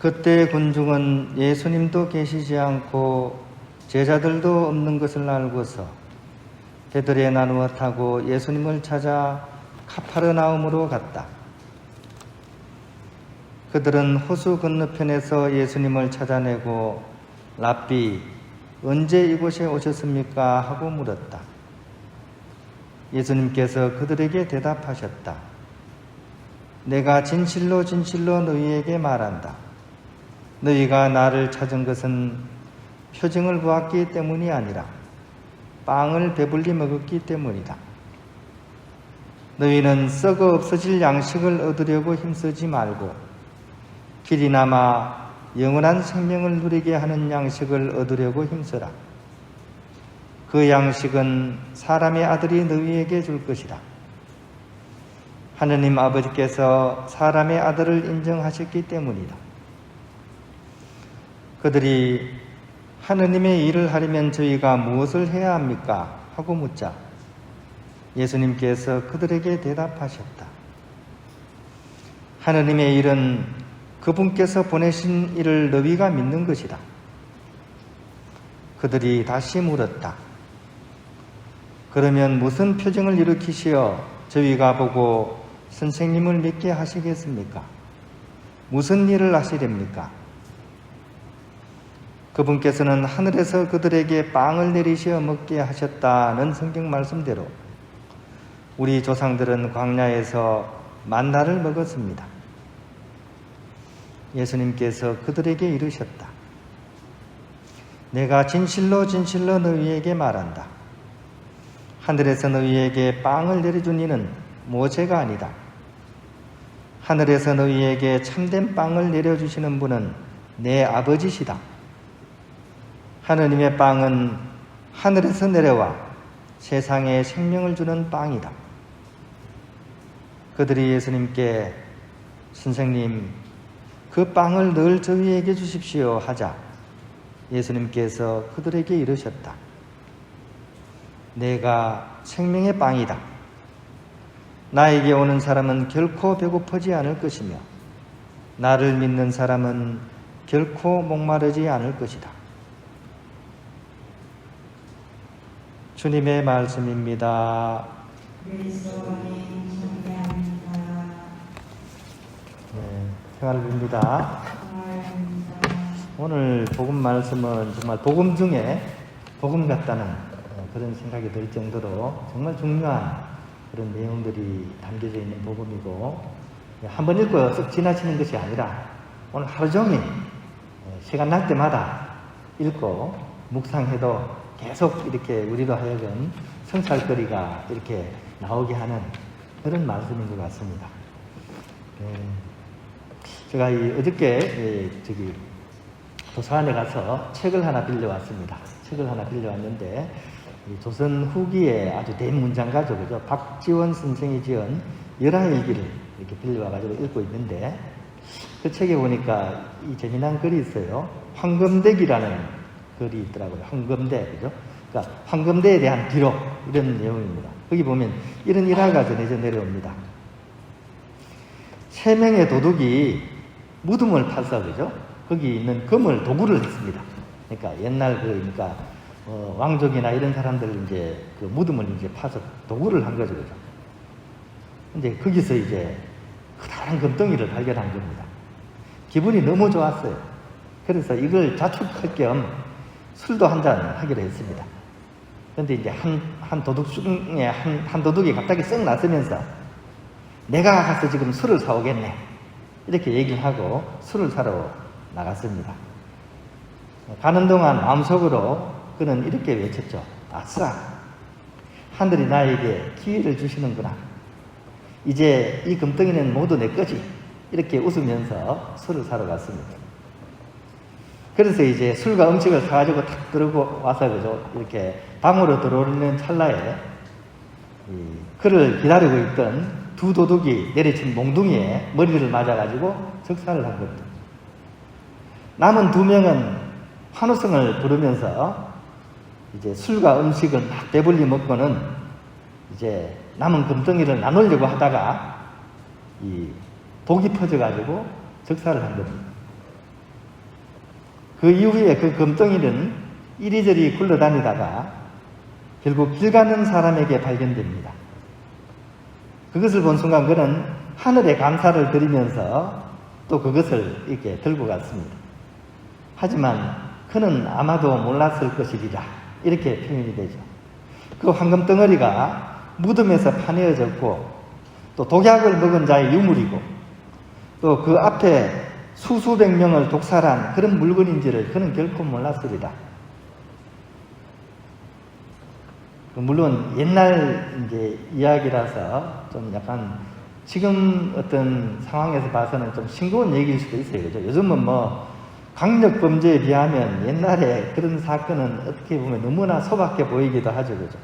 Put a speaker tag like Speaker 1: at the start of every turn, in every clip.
Speaker 1: 그때 군중은 예수님도 계시지 않고 제자들도 없는 것을 알고서 배들에 나누어 타고 예수님을 찾아 카파르나움으로 갔다. 그들은 호수 건너편에서 예수님을 찾아내고 랍비, 언제 이곳에 오셨습니까? 하고 물었다. 예수님께서 그들에게 대답하셨다. 내가 진실로 진실로 너희에게 말한다. 너희가 나를 찾은 것은 표징을 보았기 때문이 아니라 빵을 배불리 먹었기 때문이다. 너희는 썩어 없어질 양식을 얻으려고 힘쓰지 말고 길이 남아 영원한 생명을 누리게 하는 양식을 얻으려고 힘써라. 그 양식은 사람의 아들이 너희에게 줄 것이다. 하느님 아버지께서 사람의 아들을 인정하셨기 때문이다. 그들이 하느님의 일을 하려면 저희가 무엇을 해야 합니까? 하고 묻자 예수님께서 그들에게 대답하셨다. 하느님의 일은 그분께서 보내신 일을 너희가 믿는 것이다. 그들이 다시 물었다. 그러면 무슨 표징을 일으키시어 저희가 보고 선생님을 믿게 하시겠습니까? 무슨 일을 하시렵니까? 그분께서는 하늘에서 그들에게 빵을 내리시어 먹게 하셨다는 성경 말씀대로 우리 조상들은 광야에서 만나를 먹었습니다. 예수님께서 그들에게 이르셨다. 내가 진실로 진실로 너희에게 말한다. 하늘에서 너희에게 빵을 내려준 이는 모세가 아니다. 하늘에서 너희에게 참된 빵을 내려주시는 분은 내 아버지시다. 하느님의 빵은 하늘에서 내려와 세상에 생명을 주는 빵이다. 그들이 예수님께 선생님, 그 빵을 늘 저희에게 주십시오 하자 예수님께서 그들에게 이르셨다. 내가 생명의 빵이다. 나에게 오는 사람은 결코 배고프지 않을 것이며 나를 믿는 사람은 결코 목마르지 않을 것이다. 주님의 말씀입니다. 평안입니다. 오늘 복음 말씀은 정말 복음 중에 복음 같다는 그런 생각이 들 정도로 정말 중요한 그런 내용들이 담겨져 있는 복음이고 한 번 읽고 쓱 지나치는 것이 아니라 오늘 하루 종일 시간 날 때마다 읽고 묵상해도 계속 이렇게 우리로 하여금 성찰거리가 이렇게 나오게 하는 그런 말씀인 것 같습니다. 제가 어저께 도서관에 가서 책을 하나 빌려왔습니다. 책을 하나 빌려왔는데 조선 후기에 아주 대문장가죠, 그죠? 박지원 선생이 지은 열하일기를 이렇게 빌려와가지고 읽고 있는데 그 책에 보니까 이 재미난 글이 있어요. 황금대기라는 글이 있더라고요. 황금대, 그죠? 그러니까 황금대에 대한 기록 이런 내용입니다. 거기 보면 이런 일화가 전해져 내려옵니다. 3명의 도둑이 무덤을 파서, 그죠? 거기 있는 금을 도구를 했습니다. 그러니까 옛날 그러니까 왕족이나 이런 사람들 이제 그 무덤을 이제 파서 도구를 한 거죠, 그죠? 근데 거기서 이제 커다란 금덩이를 발견한 겁니다. 기분이 너무 좋았어요. 그래서 이걸 자축할 겸 술도 한잔 하기로 했습니다. 그런데 이제 한 도둑 중에 한 도둑이 갑자기 썩 나서면서 내가 가서 지금 술을 사오겠네 이렇게 얘기를 하고 술을 사러 나갔습니다. 가는 동안 마음속으로 그는 이렇게 외쳤죠. 아싸, 하늘이 나에게 기회를 주시는구나. 이제 이 금덩이는 모두 내 거지. 이렇게 웃으면서 술을 사러 갔습니다. 그래서 이제 술과 음식을 사가지고 탁 들고 와서, 그죠? 이렇게 방으로 들어오는 찰나에 그를 기다리고 있던 2 도둑이 내리친 몽둥이에 머리를 맞아가지고 즉사를 한 겁니다. 남은 2명은 환호성을 부르면서 이제 술과 음식을 막 배불리 먹고는 이제 남은 금덩이를 나누려고 하다가 이 독이 퍼져가지고 즉사를 한 겁니다. 그 이후에 그 금덩이는 이리저리 굴러다니다가 결국 길 가는 사람에게 발견됩니다. 그것을 본 순간 그는 하늘에 감사를 드리면서 또 그것을 이렇게 들고 갔습니다. 하지만 그는 아마도 몰랐을 것이리라, 이렇게 표현이 되죠. 그 황금 덩어리가 무덤에서 파내어졌고 또 독약을 먹은 자의 유물이고 또 그 앞에 수수백 명을 독살한 그런 물건인지를 그는 결코 몰랐으리라. 물론 옛날 이제 이야기라서 좀 약간 지금 어떤 상황에서 봐서는 좀 싱거운 얘기일 수도 있어요. 그죠? 요즘은 뭐 강력 범죄에 비하면 옛날에 그런 사건은 어떻게 보면 너무나 소박해 보이기도 하죠. 그죠?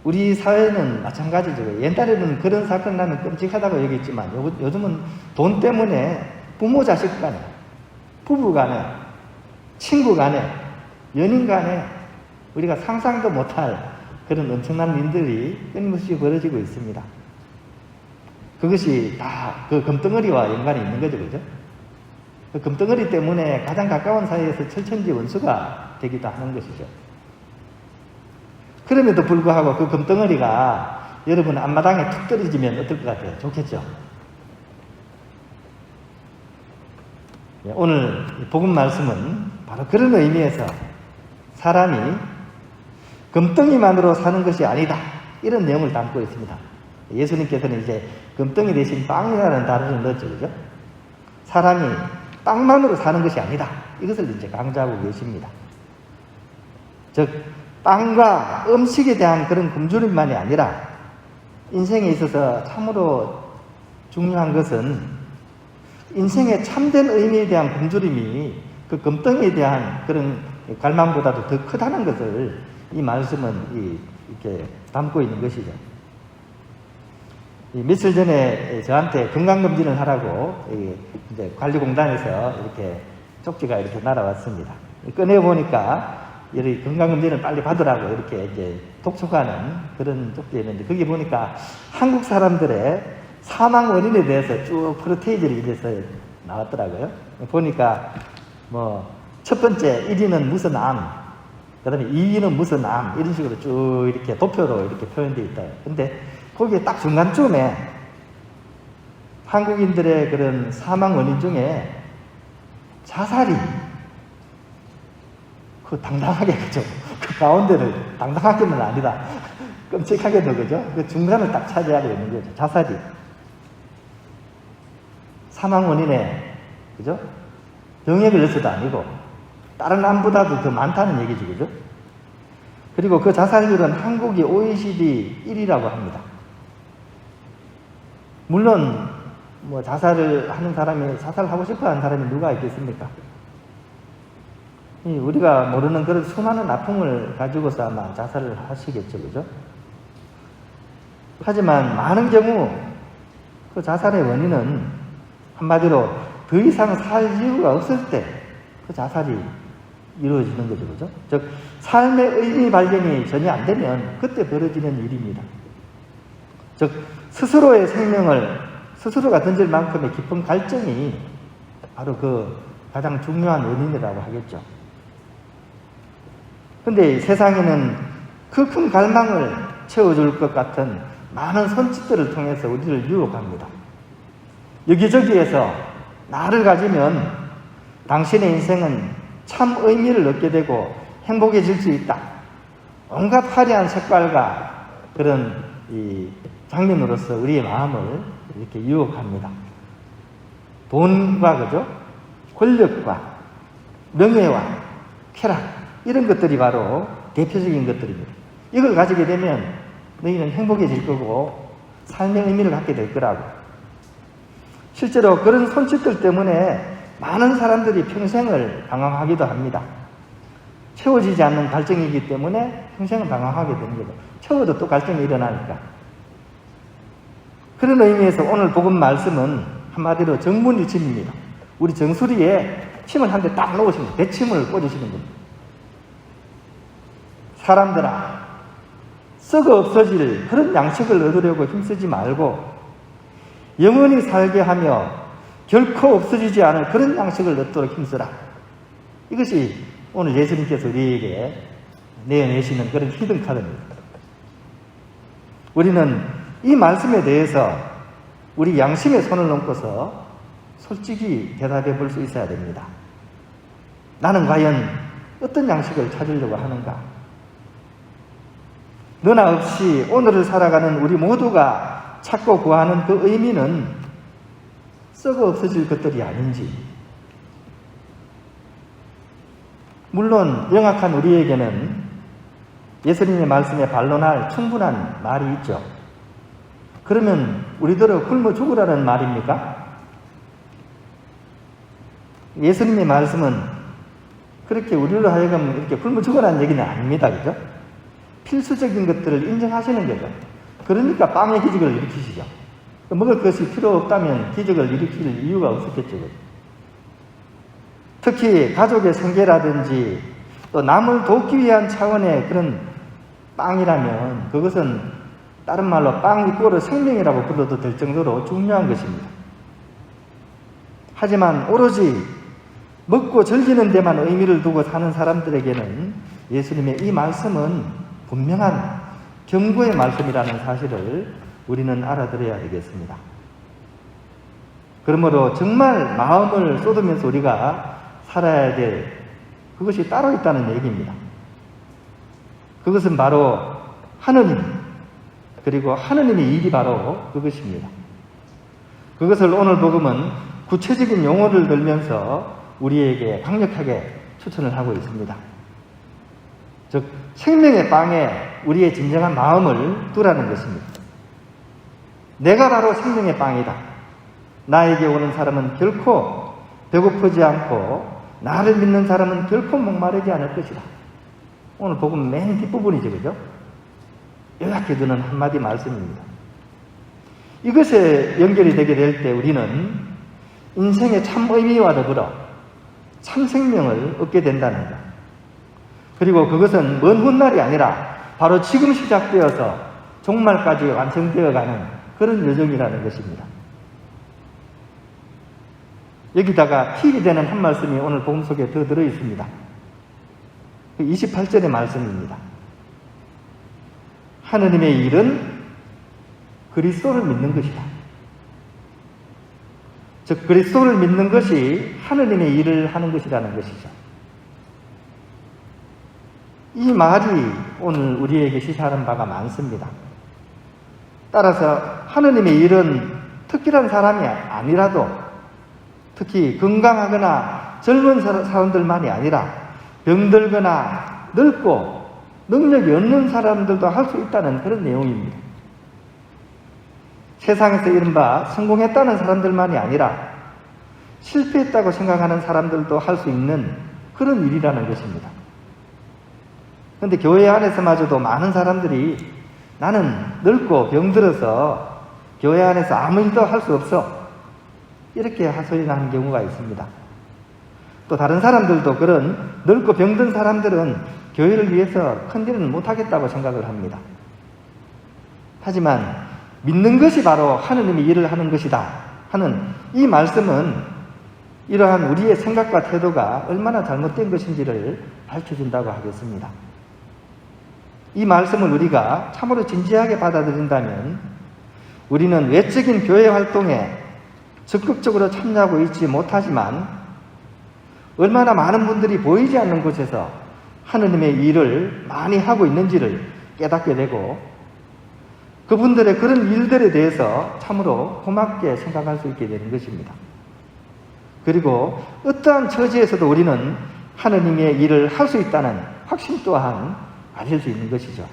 Speaker 1: 우리 사회는 마찬가지죠. 옛날에는 그런 사건 나면 끔찍하다고 얘기했지만 요즘은 돈 때문에 부모 자식 간에, 부부 간에, 친구 간에, 연인 간에 우리가 상상도 못할 그런 엄청난 일들이 끊임없이 벌어지고 있습니다. 그것이 다 그 금덩어리와 연관이 있는 거죠. 그죠? 그 금덩어리 때문에 가장 가까운 사이에서 철천지 원수가 되기도 하는 것이죠. 그럼에도 불구하고 그 금덩어리가 여러분 앞마당에 툭 떨어지면 어떨 것 같아요? 좋겠죠? 오늘 복음 말씀은 바로 그런 의미에서 사람이 금덩이만으로 사는 것이 아니다, 이런 내용을 담고 있습니다. 예수님께서는 이제 금덩이 대신 빵이라는 단어를 넣었죠. 그죠? 사람이 빵만으로 사는 것이 아니다, 이것을 이제 강조하고 계십니다. 즉 빵과 음식에 대한 그런 굶주림만이 아니라 인생에 있어서 참으로 중요한 것은 인생의 참된 의미에 대한 굶주림이 그 금덩이에 대한 그런 갈망보다도 더 크다는 것을 이 말씀은 이렇게 담고 있는 것이죠. 며칠 전에 저한테 건강검진을 하라고 이제 관리공단에서 이렇게 쪽지가 이렇게 날아왔습니다. 꺼내보니까 이 건강검진을 빨리 받으라고 이렇게 이제 독촉하는 그런 쪽지였는데, 거기 보니까 한국 사람들의 사망 원인에 대해서 쭉 프로테이지를 이래서 나왔더라고요. 보니까 뭐 첫 번째 1위는 무슨 암, 그 다음에 2위는 무슨 암, 이런 식으로 쭉 이렇게 도표로 이렇게 표현되어 있다. 근데 거기에 딱 중간쯤에 한국인들의 그런 사망 원인 중에 자살이 그 당당하게, 그죠? 그 가운데를 당당하게는 아니다, 끔찍하게도, 그죠? 그 중간을 딱 차지하고 있는 거죠. 자살이 사망 원인에, 그죠? 병에 걸려서도 아니고 다른 암보다도 더 많다는 얘기죠. 그죠? 그리고 그 자살률은 한국이 OECD 1위라고 합니다. 물론 뭐 자살을 하는 사람이, 자살하고 싶어 하는 사람이 누가 있겠습니까? 우리가 모르는 그런 수많은 아픔을 가지고서 아마 자살을 하시겠죠. 그죠? 하지만 많은 경우 그 자살의 원인은 한마디로 더 이상 살 이유가 없을 때 그 자살이 이루어지는 거죠. 그죠? 즉 삶의 의미 발견이 전혀 안 되면 그때 벌어지는 일입니다. 즉 스스로의 생명을 스스로가 던질 만큼의 깊은 갈증이 바로 그 가장 중요한 원인이라고 하겠죠. 근데 세상에는 그 큰 갈망을 채워줄 것 같은 많은 손짓들을 통해서 우리를 유혹합니다. 여기저기에서 나를 가지면 당신의 인생은 참 의미를 얻게 되고 행복해질 수 있다, 온갖 화려한 색깔과 그런 이 장면으로서 우리의 마음을 이렇게 유혹합니다. 돈과, 그죠? 권력과 명예와 쾌락, 이런 것들이 바로 대표적인 것들입니다. 이걸 가지게 되면 너희는 행복해질 거고 삶의 의미를 갖게 될 거라고. 실제로 그런 손짓들 때문에 많은 사람들이 평생을 방황하기도 합니다. 채워지지 않는 갈증이기 때문에 평생을 방황하게 되는 거죠. 채워도 또 갈증이 일어나니까. 그런 의미에서 오늘 복음 말씀은 한마디로 정문일침입니다. 우리 정수리에 침을 한 대 딱 놓으시면 대침을 꽂으시는 겁니다. 사람들아, 썩어 없어질 그런 양식을 얻으려고 힘쓰지 말고 영원히 살게 하며 결코 없어지지 않을 그런 양식을 얻도록 힘쓰라. 이것이 오늘 예수님께서 우리에게 내어내시는 그런 히든카드입니다. 우리는 이 말씀에 대해서 우리 양심의 손을 넘고서 솔직히 대답해 볼 수 있어야 됩니다. 나는 과연 어떤 양식을 찾으려고 하는가? 너나 없이 오늘을 살아가는 우리 모두가 찾고 구하는 그 의미는 썩어 없어질 것들이 아닌지. 물론 영악한 우리에게는 예수님의 말씀에 반론할 충분한 말이 있죠. 그러면 우리들은 굶어 죽으라는 말입니까? 예수님의 말씀은 그렇게 우리로 하여금 이렇게 굶어 죽으라는 얘기는 아닙니다. 그죠? 필수적인 것들을 인정하시는 거죠. 그러니까 빵의 기적을 일으키시죠. 먹을 것이 필요 없다면 기적을 일으킬 이유가 없었겠죠. 특히 가족의 생계라든지 또 남을 돕기 위한 차원의 그런 빵이라면 그것은 다른 말로 빵 이꼬르 생명이라고 불러도 될 정도로 중요한 것입니다. 하지만 오로지 먹고 즐기는 데만 의미를 두고 사는 사람들에게는 예수님의 이 말씀은 분명한 경고의 말씀이라는 사실을 우리는 알아들어야 되겠습니다. 그러므로 정말 마음을 쏟으면서 우리가 살아야 될 그것이 따로 있다는 얘기입니다. 그것은 바로 하느님, 그리고 하느님의 일이 바로 그것입니다. 그것을 오늘 복음은 구체적인 용어를 들면서 우리에게 강력하게 추천을 하고 있습니다. 즉 생명의 빵에 우리의 진정한 마음을 두라는 것입니다. 내가 바로 생명의 빵이다. 나에게 오는 사람은 결코 배고프지 않고 나를 믿는 사람은 결코 목마르지 않을 것이다. 오늘 복음 맨 뒷부분이죠. 그죠? 요약해 두는 한마디 말씀입니다. 이것에 연결이 되게 될 때 우리는 인생의 참 의미와 더불어 참 생명을 얻게 된다는 것. 그리고 그것은 먼 훗날이 아니라 바로 지금 시작되어서 종말까지 완성되어가는 그런 여정이라는 것입니다. 여기다가 팁이 되는 한 말씀이 오늘 복음 속에 더 들어 있습니다. 28절의 말씀입니다. 하느님의 일은 그리스도를 믿는 것이다. 즉 그리스도를 믿는 것이 하느님의 일을 하는 것이라는 것이죠. 이 말이 오늘 우리에게 시사하는 바가 많습니다. 따라서 하느님의 일은 특별한 사람이 아니라도 특히 건강하거나 젊은 사람들만이 아니라 병들거나 늙고 능력이 없는 사람들도 할 수 있다는 그런 내용입니다. 세상에서 이른바 성공했다는 사람들만이 아니라 실패했다고 생각하는 사람들도 할 수 있는 그런 일이라는 것입니다. 그런데 교회 안에서마저도 많은 사람들이 나는 늙고 병들어서 교회 안에서 아무 일도 할 수 없어 이렇게 하소연하는 경우가 있습니다. 또 다른 사람들도 그런 늙고 병든 사람들은 교회를 위해서 큰 일은 못하겠다고 생각을 합니다. 하지만 믿는 것이 바로 하느님이 일을 하는 것이다 하는 이 말씀은 이러한 우리의 생각과 태도가 얼마나 잘못된 것인지를 밝혀준다고 하겠습니다. 이 말씀을 우리가 참으로 진지하게 받아들인다면 우리는 외적인 교회 활동에 적극적으로 참여하고 있지 못하지만 얼마나 많은 분들이 보이지 않는 곳에서 하느님의 일을 많이 하고 있는지를 깨닫게 되고 그분들의 그런 일들에 대해서 참으로 고맙게 생각할 수 있게 되는 것입니다. 그리고 어떠한 처지에서도 우리는 하느님의 일을 할 수 있다는 확신 또한 가질 수 있는 것이죠.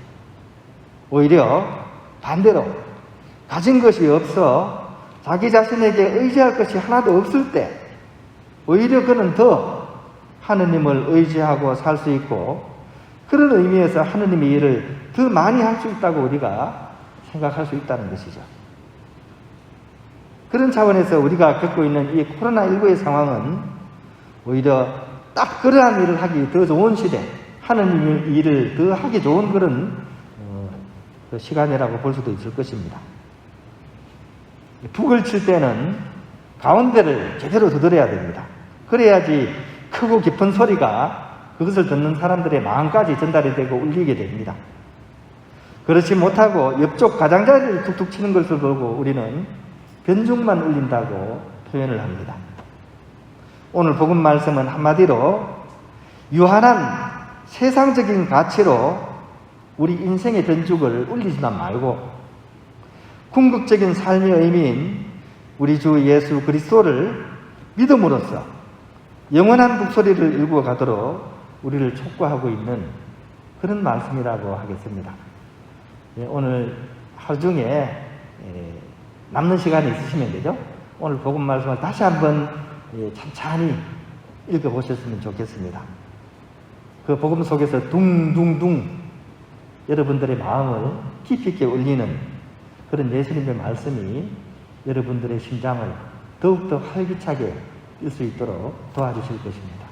Speaker 1: 오히려 반대로 가진 것이 없어 자기 자신에게 의지할 것이 하나도 없을 때 오히려 그는 더 하느님을 의지하고 살 수 있고 그런 의미에서 하느님의 일을 더 많이 할 수 있다고 우리가 생각할 수 있다는 것이죠. 그런 차원에서 우리가 겪고 있는 이 코로나19의 상황은 오히려 딱 그러한 일을 하기 더 좋은 시대, 하느님의 일을 더 하기 좋은 그런 시간이라고 볼 수도 있을 것입니다. 북을 칠 때는 가운데를 제대로 두드려야 됩니다. 그래야지 크고 깊은 소리가 그것을 듣는 사람들의 마음까지 전달이 되고 울리게 됩니다. 그렇지 못하고 옆쪽 가장자리를 툭툭 치는 것을 보고 우리는 변죽만 울린다고 표현을 합니다. 오늘 복음 말씀은 한마디로 유한한 세상적인 가치로 우리 인생의 변죽을 울리지만 말고 궁극적인 삶의 의미인 우리 주 예수 그리스도를 믿음으로써 영원한 목소리를 일구어 가도록 우리를 촉구하고 있는 그런 말씀이라고 하겠습니다. 오늘 하루 중에 남는 시간이 있으시면 되죠. 오늘 복음 말씀을 다시 한번 찬찬히 읽어보셨으면 좋겠습니다. 그 복음 속에서 둥둥둥 여러분들의 마음을 깊이 있게 울리는 그런 예수님의 말씀이 여러분들의 심장을 더욱더 활기차게 뛸 수 있도록 도와주실 것입니다.